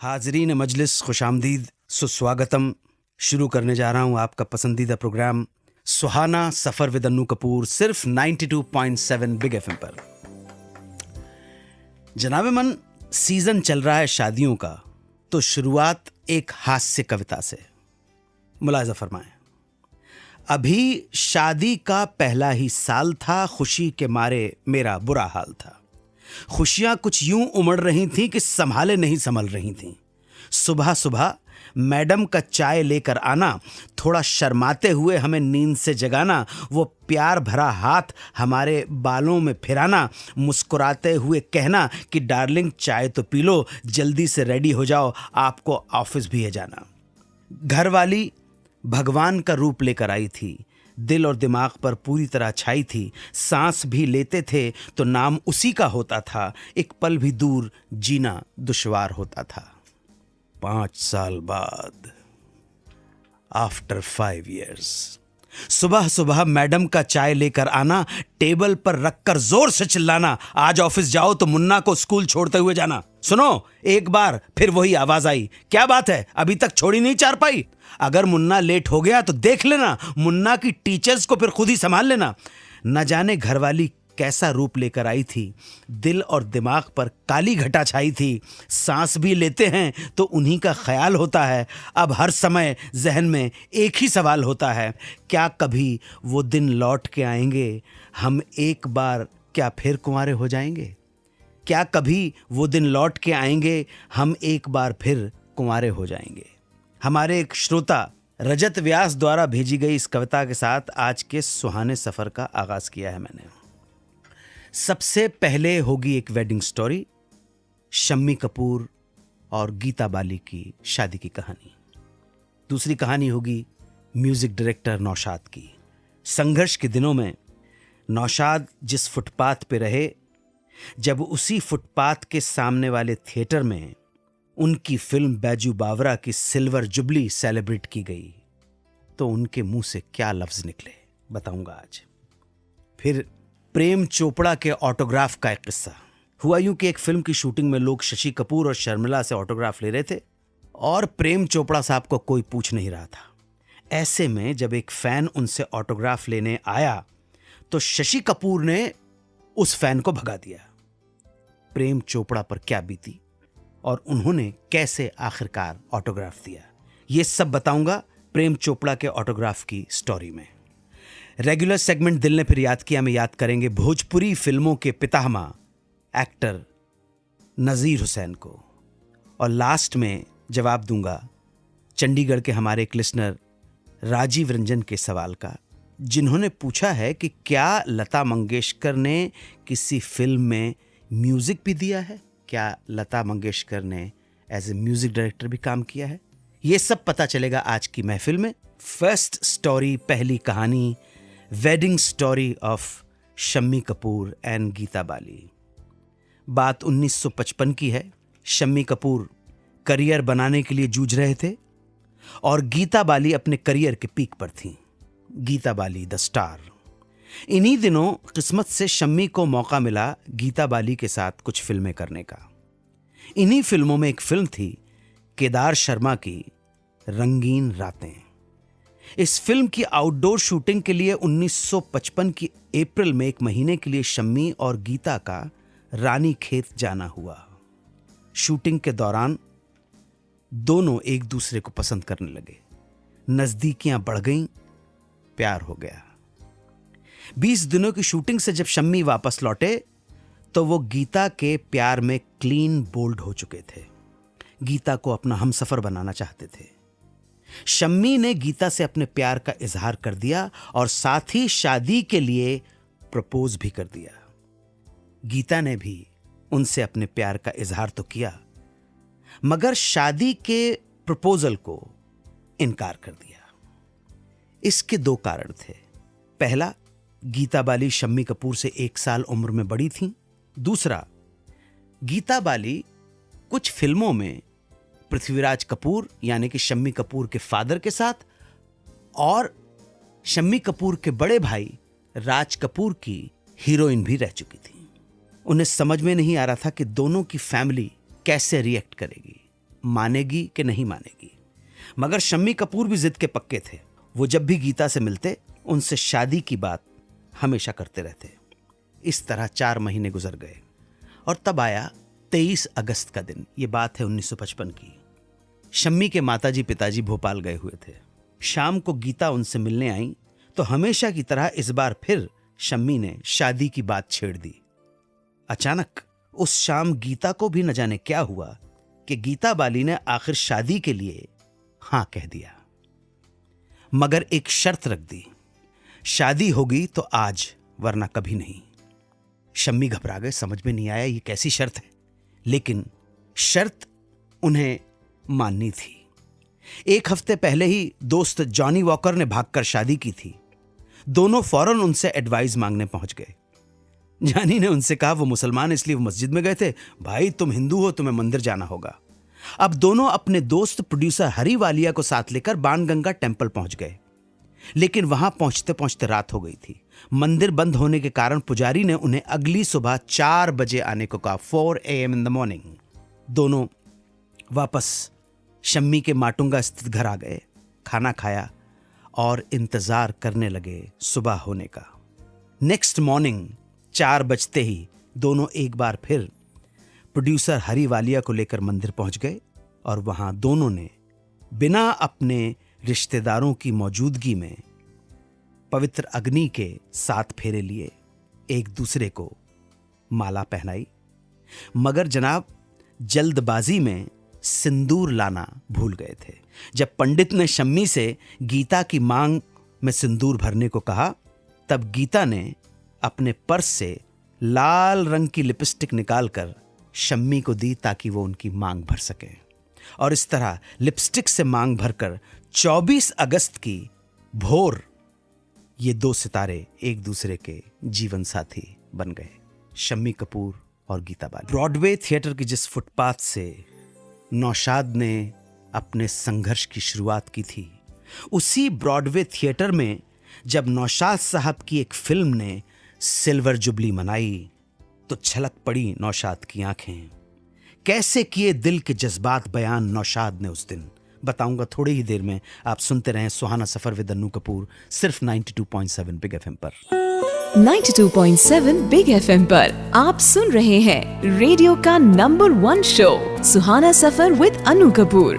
हाजरीन मजलिस खुशामदीद, सुस्वागतम। शुरू करने जा रहा हूं आपका पसंदीदा प्रोग्राम सुहाना सफर विद अन्नू कपूर, सिर्फ 92.7 बिग एफएम पर। जनाबे मन, सीजन चल रहा है शादियों का, तो शुरुआत एक हास्य कविता से। मुलाजा फरमाएं। अभी शादी का पहला ही साल था, खुशी के मारे मेरा बुरा हाल था। खुशियां कुछ यूं उमड़ रही थीं कि संभाले नहीं संभल रही थीं। सुबह सुबह मैडम का चाय लेकर आना, थोड़ा शर्माते हुए हमें नींद से जगाना, वो प्यार भरा हाथ हमारे बालों में फिराना, मुस्कुराते हुए कहना कि डार्लिंग चाय तो पी लो, जल्दी से रेडी हो जाओ, आपको ऑफिस भी है जाना। घरवाली भगवान का रूप लेकर आई थी, दिल और दिमाग पर पूरी तरह छाई थी। सांस भी लेते थे तो नाम उसी का होता था, एक पल भी दूर जीना दुश्वार होता था। 5 साल बाद, आफ्टर 5 years, सुबह सुबह मैडम का चाय लेकर आना, टेबल पर रखकर जोर से चिल्लाना, आज ऑफिस जाओ तो मुन्ना को स्कूल छोड़ते हुए जाना। सुनो, एक बार फिर वही आवाज आई, क्या बात है, अभी तक छोड़ी नहीं चारपाई? अगर मुन्ना लेट हो गया तो देख लेना, मुन्ना की टीचर्स को फिर खुद ही संभाल लेना। न जाने घरवाली कैसा रूप लेकर आई थी, दिल और दिमाग पर काली घटा छाई थी। सांस भी लेते हैं तो उन्हीं का ख्याल होता है। अब हर समय जहन में एक ही सवाल होता है, क्या कभी वो दिन लौट के आएंगे? हम एक बार क्या फिर कुंवारे हो जाएंगे? क्या कभी वो दिन लौट के आएंगे? हम एक बार फिर कुंवारे हो जाएंगे। हमारे एक श्रोता रजत व्यास द्वारा भेजी गई इस कविता के साथ आज के सुहाने सफर का आगाज किया है मैंने। सबसे पहले होगी एक वेडिंग स्टोरी, शम्मी कपूर और गीता बाली की शादी की कहानी। दूसरी कहानी होगी म्यूजिक डायरेक्टर नौशाद की। संघर्ष के दिनों में नौशाद जिस फुटपाथ पे रहे, जब उसी फुटपाथ के सामने वाले थिएटर में उनकी फिल्म बैजू बावरा की सिल्वर जुबली सेलिब्रेट की गई, तो उनके मुंह से क्या लफ्ज निकले बताऊंगा आज। फिर प्रेम चोपड़ा के ऑटोग्राफ का एक किस्सा। हुआ यूं कि एक फिल्म की शूटिंग में लोग शशि कपूर और शर्मिला से ऑटोग्राफ ले रहे थे और प्रेम चोपड़ा साहब को कोई पूछ नहीं रहा था। ऐसे में जब एक फैन उनसे ऑटोग्राफ लेने आया तो शशि कपूर ने उस फैन को भगा दिया। प्रेम चोपड़ा पर क्या बीती और उन्होंने कैसे आखिरकार ऑटोग्राफ दिया, ये सब बताऊंगा प्रेम चोपड़ा के ऑटोग्राफ की स्टोरी में। रेगुलर सेगमेंट दिल ने फिर याद किया में याद करेंगे भोजपुरी फिल्मों के पितामह एक्टर नजीर हुसैन को, और लास्ट में जवाब दूंगा चंडीगढ़ के हमारे एक लिसनर राजीव रंजन के सवाल का, जिन्होंने पूछा है कि क्या लता मंगेशकर ने किसी फिल्म में म्यूजिक भी दिया है, क्या लता मंगेशकर ने एज ए म्यूजिक डायरेक्टर भी काम किया है। ये सब पता चलेगा आज की महफिल में। फर्स्ट स्टोरी, पहली कहानी, wedding story of Shammi Kapoor and Geeta Bali. बात 1955 की है। शम्मी कपूर करियर बनाने के लिए जूझ रहे थे और गीता बाली अपने करियर के पीक पर थीं। Geeta Bali the star. इन्हीं दिनों किस्मत से शम्मी को मौका मिला गीता बाली के साथ कुछ फिल्में करने का। इन्हीं फिल्मों में एक फिल्म थी केदार शर्मा की रंगीन रातें। इस फिल्म की आउटडोर शूटिंग के लिए 1955 की अप्रैल में एक महीने के लिए शम्मी और गीता का रानी खेत जाना हुआ। शूटिंग के दौरान दोनों एक दूसरे को पसंद करने लगे, नजदीकियां बढ़ गईं, प्यार हो गया। 20 दिनों की शूटिंग से जब शम्मी वापस लौटे तो वो गीता के प्यार में क्लीन बोल्ड हो चुके थे। गीता को अपना हमसफर बनाना चाहते थे। शम्मी ने गीता से अपने प्यार का इजहार कर दिया और साथ ही शादी के लिए प्रपोज भी कर दिया। गीता ने भी उनसे अपने प्यार का इजहार तो किया, मगर शादी के प्रपोजल को इनकार कर दिया। इसके 2 कारण थे। पहला, गीता बाली शम्मी कपूर से 1 साल उम्र में बड़ी थीं। दूसरा, गीता बाली कुछ फिल्मों में पृथ्वीराज कपूर यानी कि शम्मी कपूर के फादर के साथ और शम्मी कपूर के बड़े भाई राज कपूर की हीरोइन भी रह चुकी थी। उन्हें समझ में नहीं आ रहा था कि दोनों की फैमिली कैसे रिएक्ट करेगी। मानेगी कि नहीं मानेगी। मगर शम्मी कपूर भी जिद के पक्के थे। वो जब भी गीता से मिलते उनसे शादी की बात हमेशा करते रहते। इस तरह 4 महीने गुजर गए और तब आया 23 अगस्त का दिन। ये बात है 1955 की। शम्मी के माताजी पिताजी भोपाल गए हुए थे। शाम को गीता उनसे मिलने आई तो हमेशा की तरह इस बार फिर शम्मी ने शादी की बात छेड़ दी। अचानक उस शाम गीता को भी न जाने क्या हुआ कि गीता बाली ने आखिर शादी के लिए हां कह दिया, मगर एक शर्त रख दी, शादी होगी तो आज, वरना कभी नहीं। शम्मी घबरा गए, समझ में नहीं आया ये कैसी शर्त है, लेकिन शर्त उन्हें माननी थी। 1 हफ्ते पहले ही दोस्त जॉनी वॉकर ने भागकर शादी की थी। दोनों फौरन उनसे एडवाइस मांगने पहुंच गए। जॉनी ने उनसे कहा वो मुसलमान इसलिए वो मस्जिद में गए थे, भाई तुम हिंदू हो, तुम्हें मंदिर जाना होगा। अब दोनों अपने दोस्त प्रोड्यूसर हरी वालिया को साथ लेकर बाणगंगा टेम्पल पहुंच गए, लेकिन वहां पहुंचते पहुंचते रात हो गई थी। मंदिर बंद होने के कारण पुजारी ने उन्हें अगली सुबह 4 बजे आने को कहा, 4 AM इन द मॉर्निंग। दोनों वापस शम्मी के माटुंगा स्थित घर आ गए, खाना खाया और इंतजार करने लगे सुबह होने का। नेक्स्ट मॉर्निंग 4 बजते ही दोनों एक बार फिर प्रोड्यूसर हरी वालिया को लेकर मंदिर पहुंच गए और वहां दोनों ने बिना अपने रिश्तेदारों की मौजूदगी में पवित्र अग्नि के 7 फेरे लिए, एक दूसरे को माला पहनाई। मगर जनाब जल्दबाजी में सिंदूर लाना भूल गए थे। जब पंडित ने शम्मी से गीता की मांग में सिंदूर भरने को कहा, तब गीता ने अपने पर्स से लाल रंग की लिपस्टिक निकालकर शम्मी को दी ताकि वो उनकी मांग भर सके। और इस तरह लिपस्टिक से मांग भरकर 24 अगस्त की भोर ये 2 सितारे एक दूसरे के जीवन साथी बन गए, शम्मी कपूर और गीता बाली। ब्रॉडवे थिएटर की जिस फुटपाथ से नौशाद ने अपने संघर्ष की शुरुआत की थी, उसी ब्रॉडवे थिएटर में जब नौशाद साहब की एक फिल्म ने सिल्वर जुबली मनाई तो छलक पड़ी नौशाद की आंखें। कैसे किए दिल के जज्बात बयान नौशाद ने उस दिन, बताऊंगा थोड़ी ही देर में। आप सुनते रहें सुहाना सफर विद अन्नू कपूर, सिर्फ 92.7 बिग FM पर। 92.7 बिग FM पर आप सुन रहे हैं रेडियो का number 1 show Suhana Safar with Annu Kapoor.